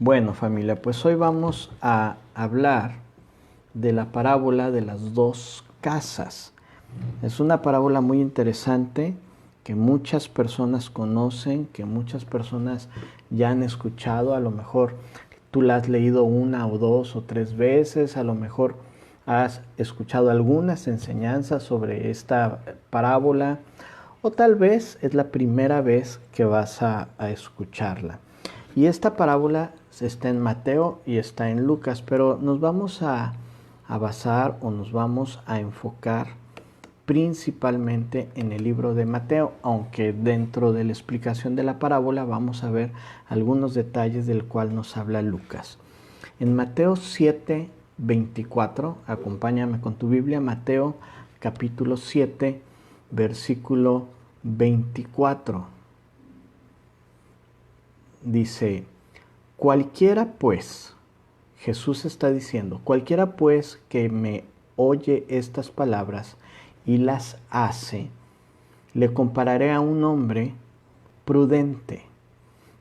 Bueno, familia, pues hoy vamos a hablar de la parábola de las dos casas. Es una parábola muy interesante que muchas personas conocen, que muchas personas ya han escuchado. A lo mejor tú la has leído una o dos o tres veces, a lo mejor has escuchado algunas enseñanzas sobre esta parábola, o tal vez es la primera vez que vas a escucharla. Y esta parábola está en Mateo y está en Lucas, pero nos vamos a basar o nos vamos a enfocar principalmente en el libro de Mateo, aunque dentro de la explicación de la parábola vamos a ver algunos detalles del cual nos habla Lucas. En Mateo 7:24, acompáñame con tu Biblia, Mateo capítulo 7, versículo 24. Dice: cualquiera pues, Jesús está diciendo, cualquiera pues que me oye estas palabras y las hace, le compararé a un hombre prudente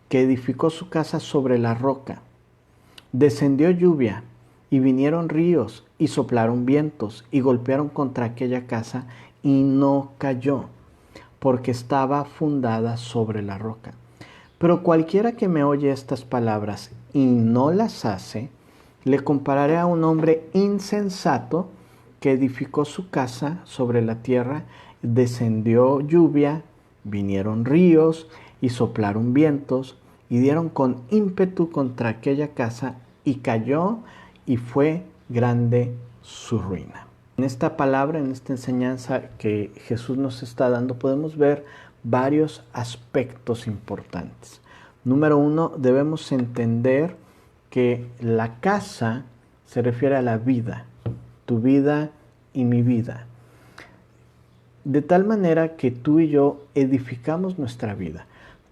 que edificó su casa sobre la roca. Descendió lluvia y vinieron ríos y soplaron vientos y golpearon contra aquella casa y no cayó, porque estaba fundada sobre la roca. Pero cualquiera que me oye estas palabras y no las hace, le compararé a un hombre insensato que edificó su casa sobre la tierra. Descendió lluvia, vinieron ríos y soplaron vientos y dieron con ímpetu contra aquella casa y cayó, y fue grande su ruina. En esta palabra, en esta enseñanza que Jesús nos está dando, podemos ver varios aspectos importantes. Número uno, debemos entender que la casa se refiere a la vida, tu vida y mi vida. De tal manera que tú y yo edificamos nuestra vida.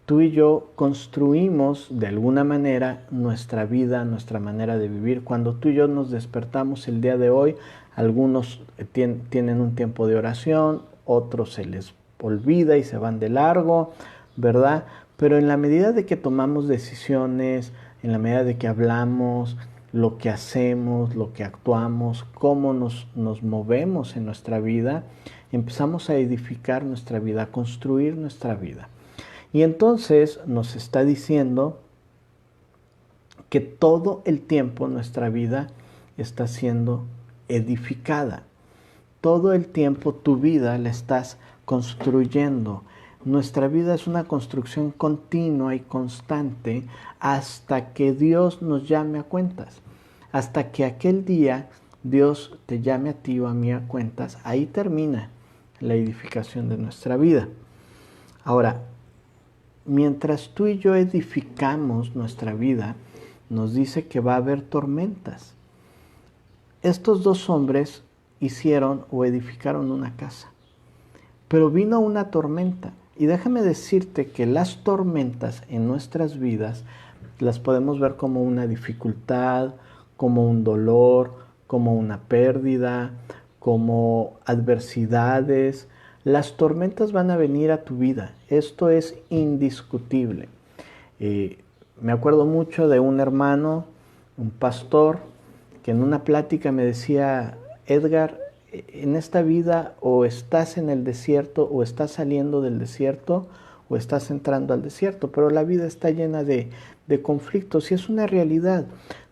Tú y yo construimos de alguna manera nuestra vida, nuestra manera de vivir. Cuando tú y yo nos despertamos el día de hoy, algunos tienen un tiempo de oración, otros se les olvida y se van de largo, ¿verdad? Pero en la medida de que tomamos decisiones, en la medida de que hablamos, lo que hacemos, lo que actuamos, cómo nos movemos en nuestra vida, empezamos a edificar nuestra vida, a construir nuestra vida. Y entonces nos está diciendo que todo el tiempo nuestra vida está siendo edificada. Todo el tiempo tu vida la estás construyendo. Nuestra vida es una construcción continua y constante hasta que Dios nos llame a cuentas. Hasta que aquel día Dios te llame a ti o a mí a cuentas, ahí termina la edificación de nuestra vida. Ahora, mientras tú y yo edificamos nuestra vida, nos dice que va a haber tormentas. Estos dos hombres hicieron o edificaron una casa, pero vino una tormenta. Y déjame decirte que las tormentas en nuestras vidas las podemos ver como una dificultad, como un dolor, como una pérdida, como adversidades. Las tormentas van a venir a tu vida. Esto es indiscutible. Me acuerdo mucho de un hermano, un pastor, que en una plática me decía: Edgar, en esta vida o estás en el desierto o estás saliendo del desierto o estás entrando al desierto, pero la vida está llena de conflictos y es una realidad.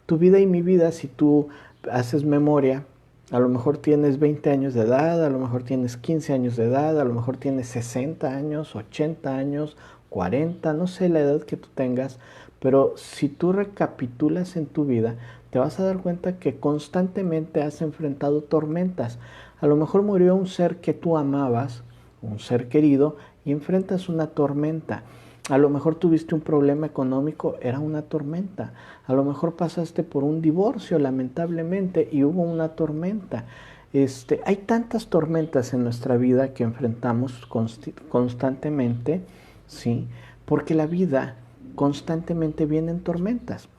Tu vida y mi vida, si tú haces memoria, a lo mejor tienes 20 años de edad, a lo mejor tienes 15 años de edad, a lo mejor tienes 60 años, 80 años, 40, no sé la edad que tú tengas, pero si tú recapitulas en tu vida, te vas a dar cuenta que constantemente has enfrentado tormentas. A lo mejor murió un ser que tú amabas, un ser querido, y enfrentas una tormenta. A lo mejor tuviste un problema económico, era una tormenta. A lo mejor pasaste por un divorcio, lamentablemente, y hubo una tormenta. Hay tantas tormentas en nuestra vida que enfrentamos constantemente, ¿sí? Porque la vida constantemente viene en tormentas.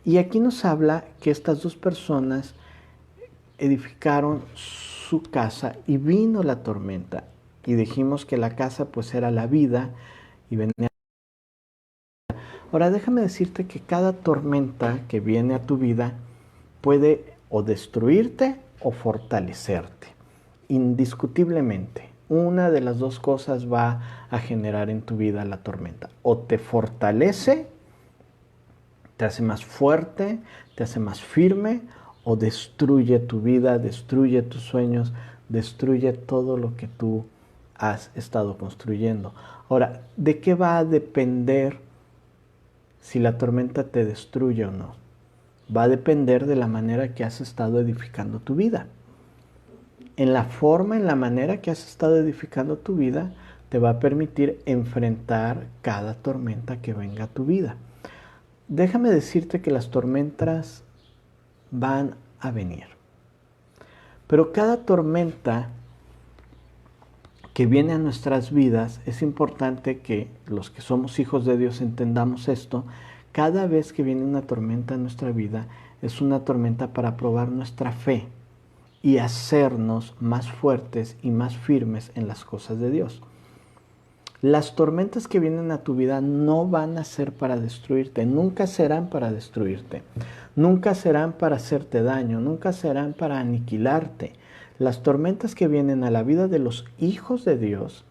Y aquí nos habla que estas dos personas edificaron su casa y vino la tormenta. Y dijimos que la casa pues era la vida y venía. Ahora déjame decirte que cada tormenta que viene a tu vida puede o destruirte o fortalecerte. Indiscutiblemente, una de las dos cosas va a generar en tu vida la tormenta. O te fortalece, te hace más fuerte, te hace más firme, o destruye tu vida, destruye tus sueños, destruye todo lo que tú has estado construyendo. Ahora, ¿de qué va a depender si la tormenta te destruye o no? Va a depender de la manera que has estado edificando tu vida. En la forma, en la manera que has estado edificando tu vida, te va a permitir enfrentar cada tormenta que venga a tu vida. Déjame decirte que las tormentas van a venir. Pero cada tormenta que viene a nuestras vidas, es importante que los que somos hijos de Dios entendamos esto. Cada vez que viene una tormenta a nuestra vida, es una tormenta para probar nuestra fe y hacernos más fuertes y más firmes en las cosas de Dios. Las tormentas que vienen a tu vida no van a ser para destruirte, nunca serán para destruirte, nunca serán para hacerte daño, nunca serán para aniquilarte. Las tormentas que vienen a la vida de los hijos de Dios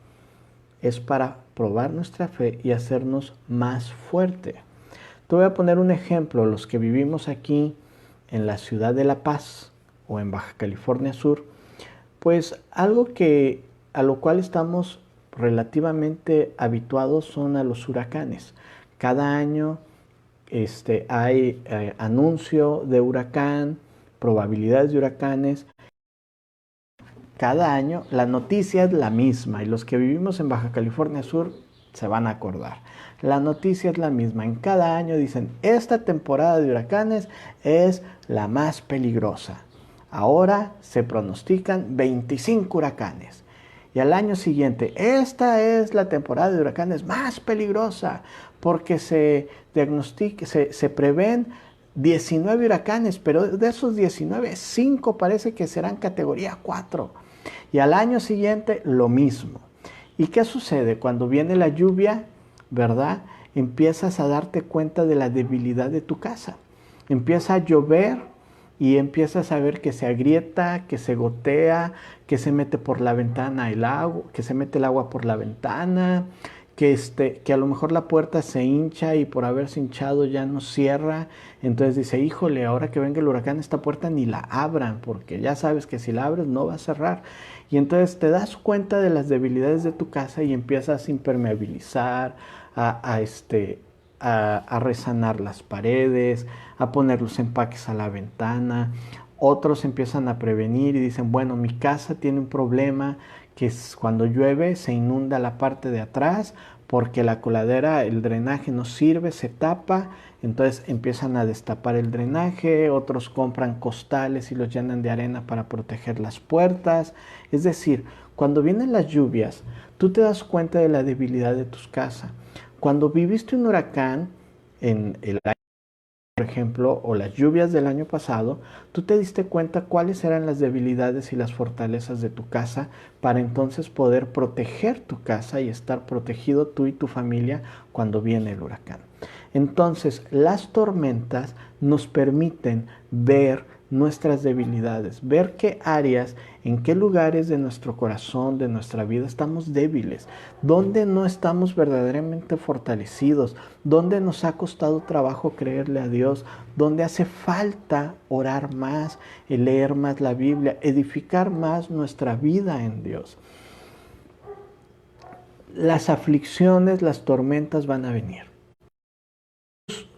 es para probar nuestra fe y hacernos más fuerte. Te voy a poner un ejemplo. Los que vivimos aquí en la ciudad de La Paz o en Baja California Sur, pues algo a lo cual estamos relativamente habituados son a los huracanes. Cada año hay anuncio de huracán, probabilidades de huracanes. Cada año la noticia es la misma y los que vivimos en Baja California Sur se van a acordar. La noticia es la misma. En cada año dicen, esta temporada de huracanes es la más peligrosa. Ahora se pronostican 25 huracanes. Y al año siguiente, esta es la temporada de huracanes más peligrosa porque se prevén 19 huracanes, pero de esos 19, 5 parece que serán categoría 4. Y al año siguiente lo mismo. ¿Y qué sucede? Cuando viene la lluvia, ¿verdad? Empiezas a darte cuenta de la debilidad de tu casa. Empieza a llover y empiezas a ver que se agrieta, que se gotea, que se mete por la ventana el agua, que se mete el agua por la ventana, que a lo mejor la puerta se hincha y por haberse hinchado ya no cierra. Entonces dice, híjole, ahora que venga el huracán esta puerta ni la abran, porque ya sabes que si la abres no va a cerrar. Y entonces te das cuenta de las debilidades de tu casa y empiezas a impermeabilizar, a resanar las paredes, a poner los empaques a la ventana. Otros empiezan a prevenir y dicen, bueno, mi casa tiene un problema que es cuando llueve se inunda la parte de atrás porque la coladera, el drenaje no sirve, se tapa, entonces empiezan a destapar el drenaje. Otros compran costales y los llenan de arena para proteger las puertas. Es decir, cuando vienen las lluvias, tú te das cuenta de la debilidad de tus casas. Cuando viviste un huracán en el año, por ejemplo, o las lluvias del año pasado, tú te diste cuenta cuáles eran las debilidades y las fortalezas de tu casa para entonces poder proteger tu casa y estar protegido tú y tu familia cuando viene el huracán. Entonces, las tormentas nos permiten ver nuestras debilidades, ver qué áreas, en qué lugares de nuestro corazón, de nuestra vida estamos débiles, dónde no estamos verdaderamente fortalecidos, dónde nos ha costado trabajo creerle a Dios, dónde hace falta orar más, leer más la Biblia, edificar más nuestra vida en Dios. Las aflicciones, las tormentas van a venir.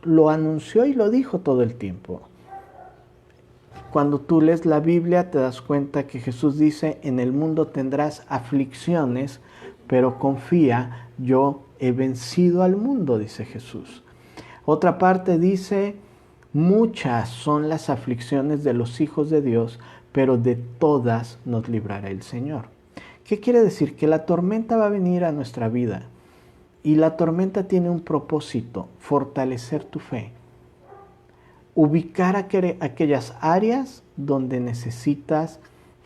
Lo anunció y lo dijo todo el tiempo. Cuando tú lees la Biblia te das cuenta que Jesús dice, en el mundo tendrás aflicciones, pero confía, yo he vencido al mundo, dice Jesús. Otra parte dice, muchas son las aflicciones de los hijos de Dios, pero de todas nos librará el Señor. ¿Qué quiere decir? Que la tormenta va a venir a nuestra vida y la tormenta tiene un propósito, fortalecer tu fe. Ubicar aquellas áreas donde necesitas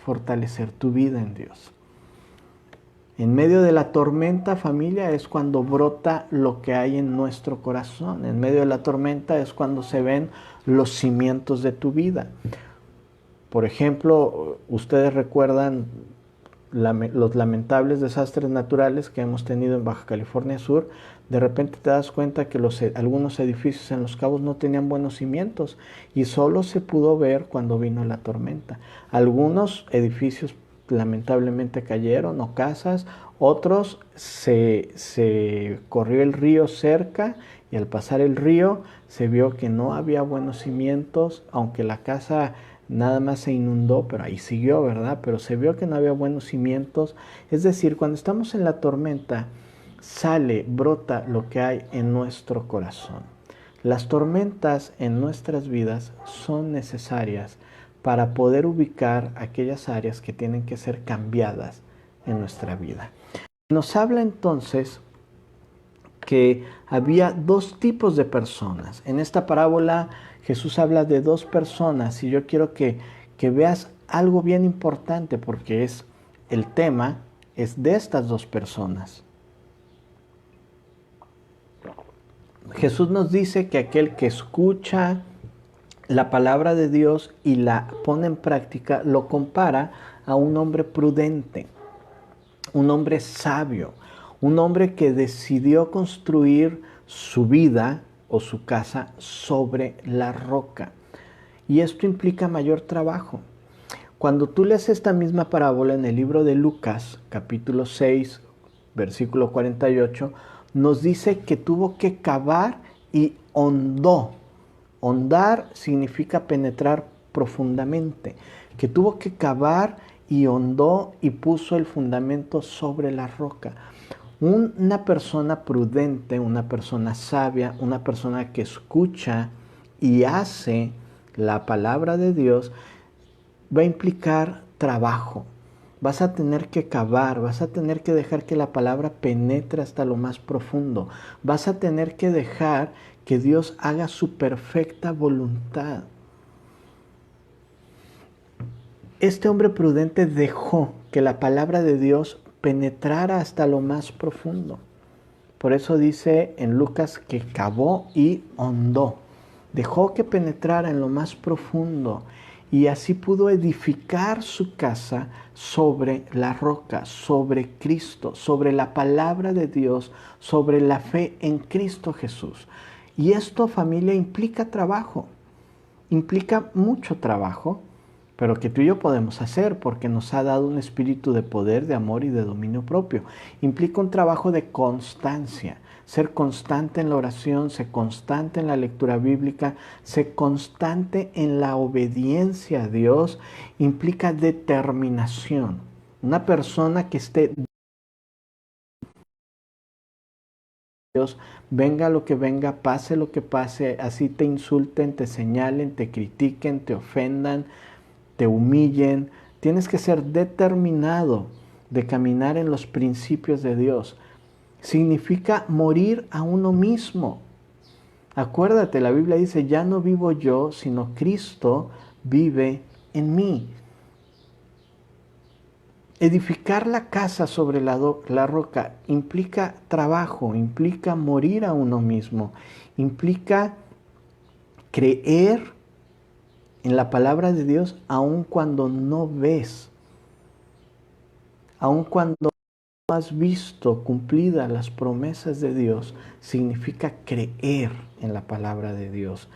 fortalecer tu vida en Dios. En medio de la tormenta, familia, es cuando brota lo que hay en nuestro corazón. En medio de la tormenta es cuando se ven los cimientos de tu vida. Por ejemplo, ustedes recuerdan los lamentables desastres naturales que hemos tenido en Baja California Sur. De repente te das cuenta que algunos edificios en Los Cabos no tenían buenos cimientos y solo se pudo ver cuando vino la tormenta. Algunos edificios lamentablemente cayeron, o casas, otros se corrió el río cerca y al pasar el río se vio que no había buenos cimientos, aunque la casa nada más se inundó, pero ahí siguió, ¿verdad? Pero se vio que no había buenos cimientos. Es decir, cuando estamos en la tormenta, brota lo que hay en nuestro corazón. Las tormentas en nuestras vidas son necesarias para poder ubicar aquellas áreas que tienen que ser cambiadas en nuestra vida. Nos habla entonces que había dos tipos de personas. En esta parábola Jesús habla de dos personas y yo quiero que veas algo bien importante porque el tema es de estas dos personas. Jesús nos dice que aquel que escucha la palabra de Dios y la pone en práctica, lo compara a un hombre prudente, un hombre sabio, un hombre que decidió construir su vida o su casa sobre la roca. Y esto implica mayor trabajo. Cuando tú lees esta misma parábola en el libro de Lucas, capítulo 6, versículo 48, nos dice que tuvo que cavar y hondó. Hondar significa penetrar profundamente, que tuvo que cavar y hondó y puso el fundamento sobre la roca. Una persona prudente, una persona sabia, una persona que escucha y hace la palabra de Dios, va a implicar trabajo. Vas a tener que cavar, vas a tener que dejar que la palabra penetre hasta lo más profundo. Vas a tener que dejar que Dios haga su perfecta voluntad. Este hombre prudente dejó que la palabra de Dios penetrara hasta lo más profundo. Por eso dice en Lucas que cavó y hondó. Dejó que penetrara en lo más profundo y así pudo edificar su casa sobre la roca, sobre Cristo, sobre la palabra de Dios, sobre la fe en Cristo Jesús. Y esto, familia, implica trabajo, implica mucho trabajo, pero que tú y yo podemos hacer porque nos ha dado un espíritu de poder, de amor y de dominio propio. Implica un trabajo de constancia, ser constante en la oración, ser constante en la lectura bíblica, ser constante en la obediencia a Dios, implica determinación. Una persona que esté Dios, venga lo que venga, pase lo que pase, así te insulten, te señalen, te critiquen, te ofendan, te humillen, tienes que ser determinado de caminar en los principios de Dios. Significa morir a uno mismo. Acuérdate, la Biblia dice, ya no vivo yo, sino Cristo vive en mí. Edificar la casa sobre la roca implica trabajo, implica morir a uno mismo, implica creer en la palabra de Dios aun cuando no ves, aun cuando no has visto cumplidas las promesas de Dios, significa creer en la palabra de Dios.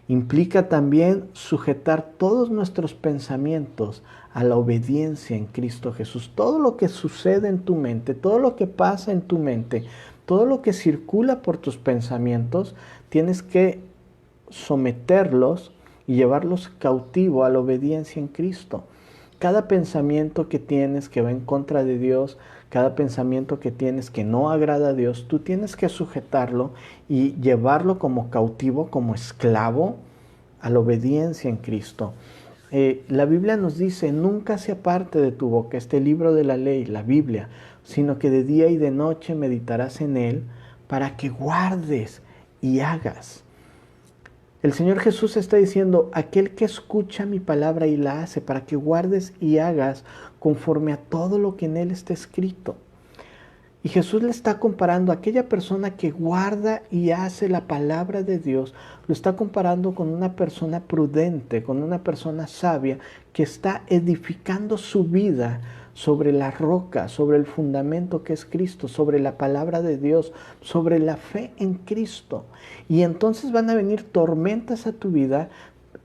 Implica también sujetar todos nuestros pensamientos a la obediencia en Cristo Jesús. Todo lo que sucede en tu mente, todo lo que pasa en tu mente, todo lo que circula por tus pensamientos, tienes que someterlos y llevarlos cautivo a la obediencia en Cristo. Cada pensamiento que tienes que va en contra de Dios, cada pensamiento que tienes que no agrada a Dios, tú tienes que sujetarlo y llevarlo como cautivo, como esclavo a la obediencia en Cristo. La Biblia nos dice, nunca se aparte de tu boca este libro de la ley, la Biblia, sino que de día y de noche meditarás en él para que guardes y hagas. El Señor Jesús está diciendo, aquel que escucha mi palabra y la hace, para que guardes y hagas conforme a todo lo que en él está escrito. Y Jesús le está comparando a aquella persona que guarda y hace la palabra de Dios, lo está comparando con una persona prudente, con una persona sabia que está edificando su vida sobre la roca, sobre el fundamento que es Cristo, sobre la palabra de Dios, sobre la fe en Cristo. Y entonces van a venir tormentas a tu vida,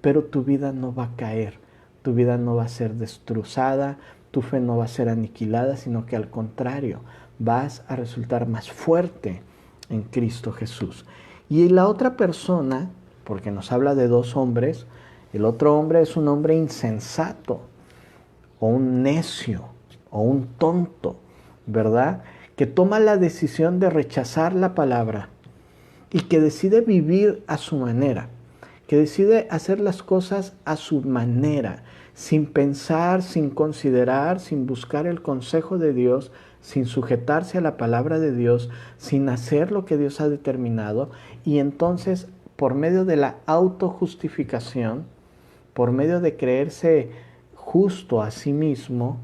pero tu vida no va a caer, tu vida no va a ser destrozada, tu fe no va a ser aniquilada, sino que al contrario, vas a resultar más fuerte en Cristo Jesús. Y la otra persona, porque nos habla de dos hombres, el otro hombre es un hombre insensato, o un necio, o un tonto, ¿verdad? Que toma la decisión de rechazar la palabra y que decide vivir a su manera, que decide hacer las cosas a su manera, sin pensar, sin considerar, sin buscar el consejo de Dios, sin sujetarse a la palabra de Dios, sin hacer lo que Dios ha determinado, y entonces por medio de la autojustificación, por medio de creerse justo a sí mismo,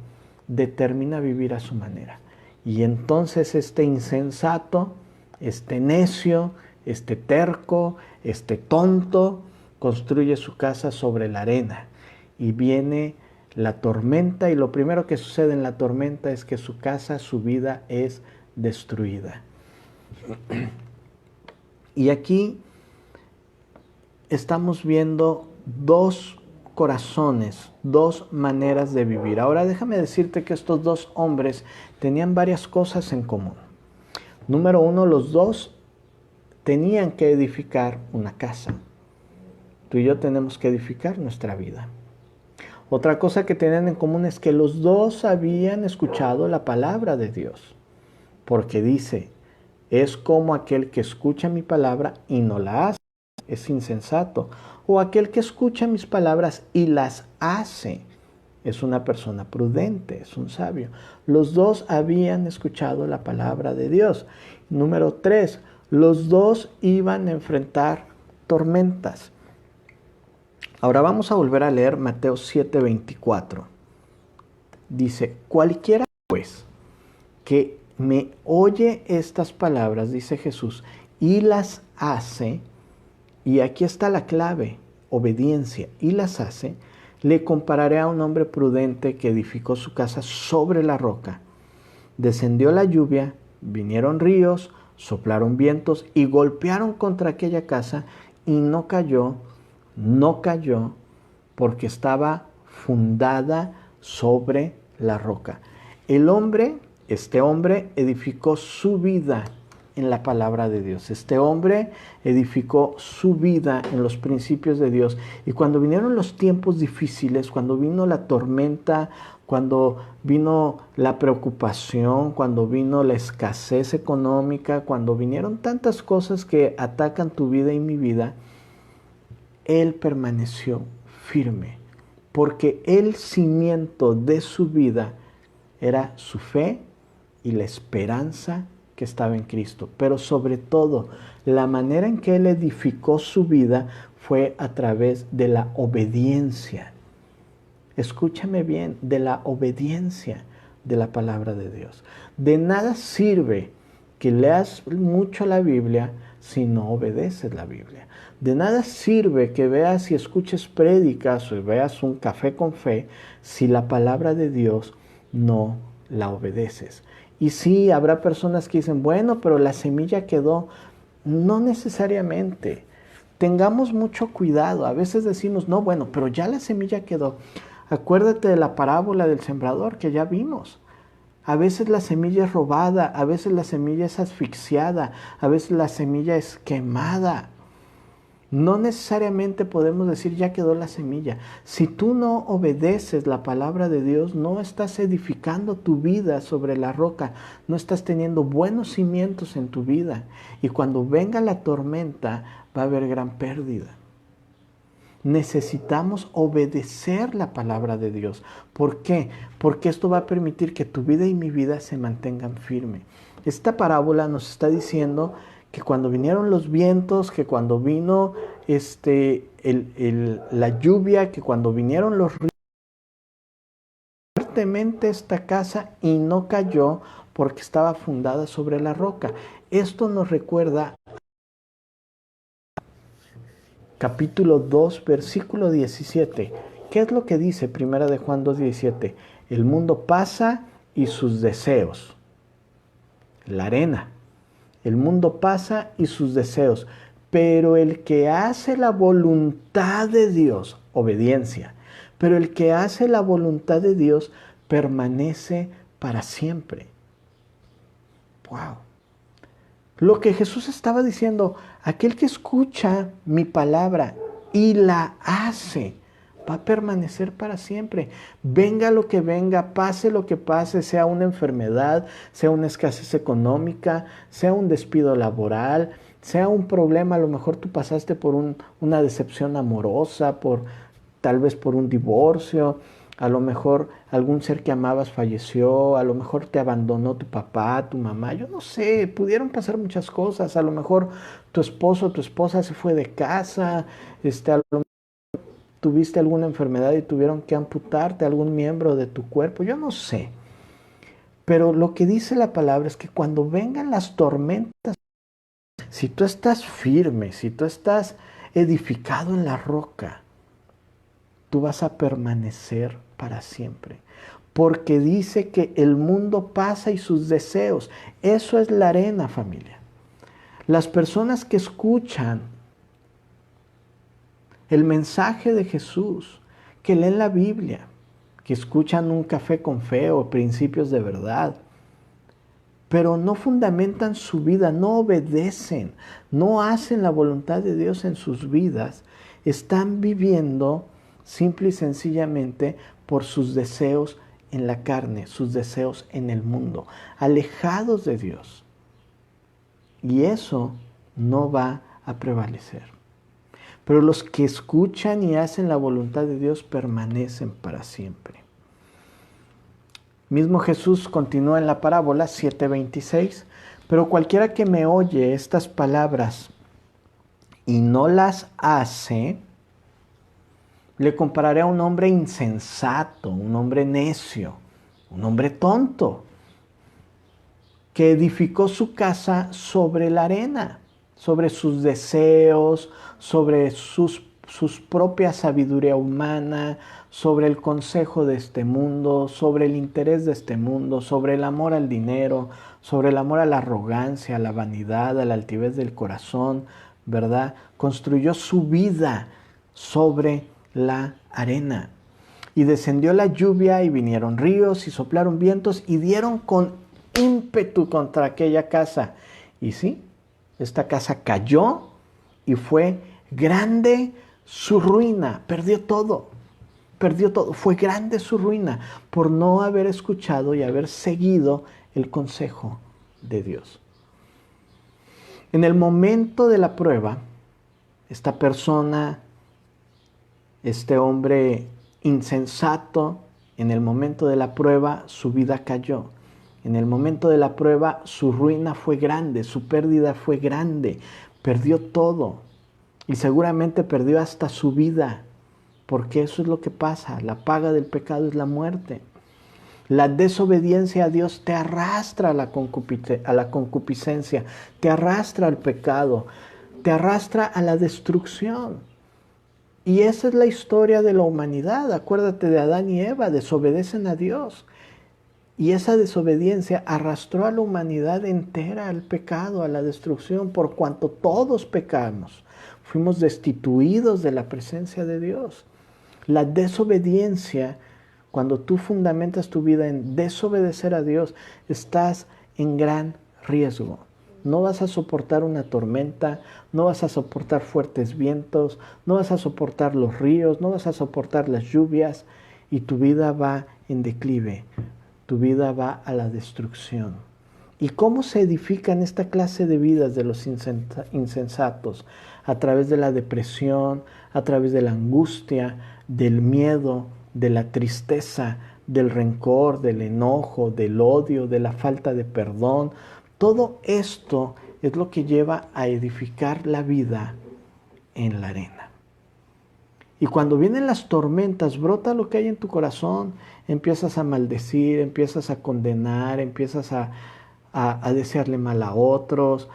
determina vivir a su manera. Y entonces este insensato, este necio, este terco, este tonto, construye su casa sobre la arena. Y viene la tormenta, y lo primero que sucede en la tormenta es que su casa, su vida es destruida. Y aquí estamos viendo dos corazones, dos maneras de vivir. Ahora déjame decirte que estos dos hombres tenían varias cosas en común. Número uno, los dos tenían que edificar una casa. Tú y yo tenemos que edificar nuestra vida. Otra cosa que tenían en común es que los dos habían escuchado la palabra de Dios. Porque dice, es como aquel que escucha mi palabra y no la hace, es insensato. O aquel que escucha mis palabras y las hace, es una persona prudente, es un sabio. Los dos habían escuchado la palabra de Dios. Número 3, los dos iban a enfrentar tormentas. Ahora vamos a volver a leer Mateo 7:24. Dice, cualquiera pues que me oye estas palabras, dice Jesús, y las hace, y aquí está la clave, obediencia, y las hace, le compararé a un hombre prudente que edificó su casa sobre la roca. Descendió la lluvia, vinieron ríos, soplaron vientos y golpearon contra aquella casa y no cayó, porque estaba fundada sobre la roca. Este hombre edificó su vida en la palabra de Dios. Este hombre edificó su vida en los principios de Dios. Y cuando vinieron los tiempos difíciles, cuando vino la tormenta, cuando vino la preocupación, cuando vino la escasez económica, cuando vinieron tantas cosas que atacan tu vida y mi vida, él permaneció firme, porque el cimiento de su vida era su fe y la esperanza que estaba en Cristo. Pero sobre todo, la manera en que él edificó su vida fue a través de la obediencia. Escúchame bien, de la obediencia de la palabra de Dios. De nada sirve que leas mucho la Biblia si no obedeces la Biblia. De nada sirve que veas y escuches prédicas o veas un café con fe si la palabra de Dios no la obedeces. Y sí, habrá personas que dicen, bueno, pero la semilla quedó. No necesariamente. Tengamos mucho cuidado. A veces decimos, no, bueno, pero ya la semilla quedó. Acuérdate de la parábola del sembrador que ya vimos. A veces la semilla es robada, a veces la semilla es asfixiada, a veces la semilla es quemada. No necesariamente podemos decir ya quedó la semilla. Si tú no obedeces la palabra de Dios, no estás edificando tu vida sobre la roca, no estás teniendo buenos cimientos en tu vida. Y cuando venga la tormenta va a haber gran pérdida. Necesitamos obedecer la palabra de Dios. ¿Por qué? Porque esto va a permitir que tu vida y mi vida se mantengan firmes. Esta parábola nos está diciendo que cuando vinieron los vientos, que cuando vino la lluvia, que cuando vinieron los ríos, fuertemente esta casa y no cayó porque estaba fundada sobre la roca. Esto nos recuerda capítulo 2, versículo 17. ¿Qué es lo que dice Primera de Juan 2:17? El mundo pasa y sus deseos. La arena. El mundo pasa y sus deseos. Pero el que hace la voluntad de Dios, obediencia, pero el que hace la voluntad de Dios permanece para siempre. ¡Wow! Lo que Jesús estaba diciendo, aquel que escucha mi palabra y la hace, va a permanecer para siempre. Venga lo que venga, pase lo que pase, sea una enfermedad, sea una escasez económica, sea un despido laboral, sea un problema, a lo mejor tú pasaste por una decepción amorosa, tal vez por un divorcio, a lo mejor algún ser que amabas falleció, a lo mejor te abandonó tu papá, tu mamá, yo no sé, pudieron pasar muchas cosas, a lo mejor tu esposo o tu esposa se fue de casa, a lo mejor tuviste alguna enfermedad y tuvieron que amputarte algún miembro de tu cuerpo, yo no sé. Pero lo que dice la palabra es que cuando vengan las tormentas, si tú estás firme, si tú estás edificado en la roca, tú vas a permanecer para siempre. Porque dice que el mundo pasa y sus deseos. Eso es la arena, familia. Las personas que escuchan el mensaje de Jesús, que leen la Biblia, que escuchan un café con fe o principios de verdad, pero no fundamentan su vida, no obedecen, no hacen la voluntad de Dios en sus vidas, están viviendo simple y sencillamente por sus deseos en la carne, sus deseos en el mundo, alejados de Dios. Y eso no va a prevalecer. Pero los que escuchan y hacen la voluntad de Dios permanecen para siempre. Mismo Jesús continúa en la parábola 7:26, pero cualquiera que me oye estas palabras y no las hace, le compararé a un hombre insensato, un hombre necio, un hombre tonto, que edificó su casa sobre la arena, sobre sus deseos, sobre sus propia sabiduría humana, sobre el consejo de este mundo, sobre el interés de este mundo, sobre el amor al dinero, sobre el amor a la arrogancia, a la vanidad, a la altivez del corazón, ¿verdad? Construyó su vida sobre la arena. Y descendió la lluvia y vinieron ríos y soplaron vientos y dieron con ímpetu contra aquella casa. Y sí, esta casa cayó y fue grande su ruina. Perdió todo. Fue grande su ruina por no haber escuchado y haber seguido el consejo de Dios. En el momento de la prueba, esta persona, este hombre insensato, en el momento de la prueba su vida cayó. En el momento de la prueba su ruina fue grande, su pérdida fue grande, perdió todo y seguramente perdió hasta su vida, porque eso es lo que pasa, la paga del pecado es la muerte. La desobediencia a Dios te arrastra a la concupiscencia, te arrastra al pecado, te arrastra a la destrucción. Y esa es la historia de la humanidad. Acuérdate de Adán y Eva, desobedecen a Dios. Y esa desobediencia arrastró a la humanidad entera al pecado, a la destrucción, por cuanto todos pecamos. Fuimos destituidos de la presencia de Dios. La desobediencia, cuando tú fundamentas tu vida en desobedecer a Dios, estás en gran riesgo. No vas a soportar una tormenta, no vas a soportar fuertes vientos, no vas a soportar los ríos, no vas a soportar las lluvias y tu vida va en declive, tu vida va a la destrucción. ¿Y cómo se edifican esta clase de vidas de los insensatos? A través de la depresión, a través de la angustia, del miedo, de la tristeza, del rencor, del enojo, del odio, de la falta de perdón. Todo esto es lo que lleva a edificar la vida en la arena. Y cuando vienen las tormentas, brota lo que hay en tu corazón, empiezas a maldecir, empiezas a condenar, empiezas a desearle mal a otros,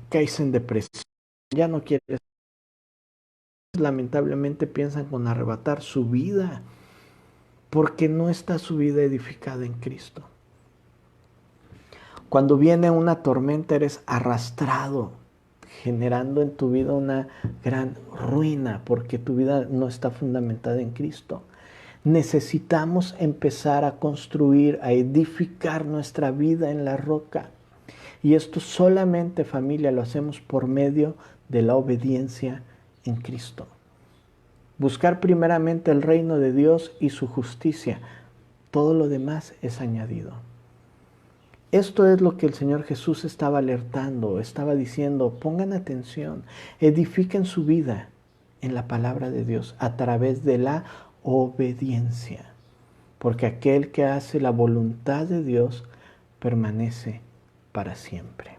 caes en depresión, ya no quieres. Lamentablemente piensan con arrebatar su vida, porque no está su vida edificada en Cristo. Cuando viene una tormenta eres arrastrado, generando en tu vida una gran ruina, porque tu vida no está fundamentada en Cristo. Necesitamos empezar a construir, a edificar nuestra vida en la roca. Y esto solamente, familia, lo hacemos por medio de la obediencia en Cristo. Buscar primeramente el reino de Dios y su justicia. Todo lo demás es añadido. Esto es lo que el Señor Jesús estaba alertando, estaba diciendo, pongan atención, edifiquen su vida en la palabra de Dios a través de la obediencia. Porque aquel que hace la voluntad de Dios permanece para siempre.